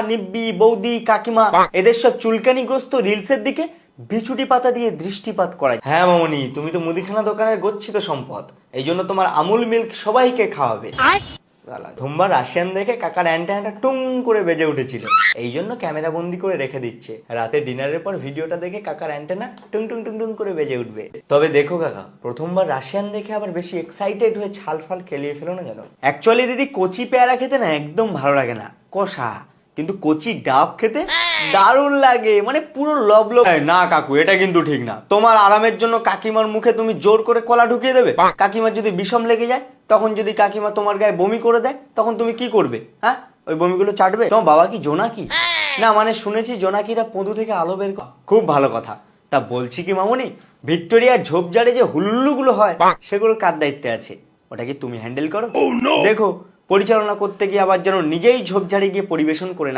নিব্বি, বৌদি, কাকিমা এদের সব চুলকানিগ্রস্ত রিলসের দিকে বিছুটি পাতা দিয়ে দৃষ্টিপাত করায়। হ্যাঁ মামনি, তুমি তো মুদিখানা দোকানের গচ্ছিত সম্পদ, এই জন্য তোমার আমুল মিল্ক সবাইকে খাওয়াবে। ধুম্বা রাশিয়ান দেখে কাকার অ্যান্টা টুং করে বেজে উঠেছিল, এই জন্য ক্যামেরা বন্দি করে রেখে দিচ্ছে। রাতে ডিনারের পর ভিডিওটা দেখে কাকার অ্যান্টেনা টুং টুং টুং টুং করে বেজে উঠবে। তবে দেখো কাকা, প্রথমবার রাশিয়ান দেখে আবার বেশি এক্সাইটেড হয়ে ছাল ফাল খেলিয়ে ফেলো না কেন। অ্যাকচুয়ালি দিদি, কচি পেয়ারা খেতে না একদম ভালো লাগে না, কষা, কিন্তু কচি ডাব খেতে দারুণ লাগে, মানে পুরো লবলব। না কাকু, এটা কিন্তু ঠিক না। তোমার আরামের জন্য কাকিমার মুখে তুমি জোর করে কলা ঢুকিয়ে দেবে। কাকিমার যদি বিষম লেগে যায়, তখন যদি কাকিমা তোমার গায়ে বমি করে দেয়, তখন তুমি কি করবে? হ্যাঁ, ওই বমিগুলো চাটবে? তোমার বাবা কি জোনাকি? না মানে শুনেছি জোনাকিরা পদু থেকে আলো বের করে। খুব ভালো কথা। তা বলছি কি মামনি, ভিক্টোরিয়ার ঝোপঝাড়ে যে হুল্লুগুলো হয় সেগুলো কার দায়িত্বে আছে? ওটা কি তুমি হ্যান্ডেল করো? দেখো, পরিচালনা করতে গিয়ে আবার যেন নিজেই ঝোপঝাড়ে গিয়ে পরিবেশন করে না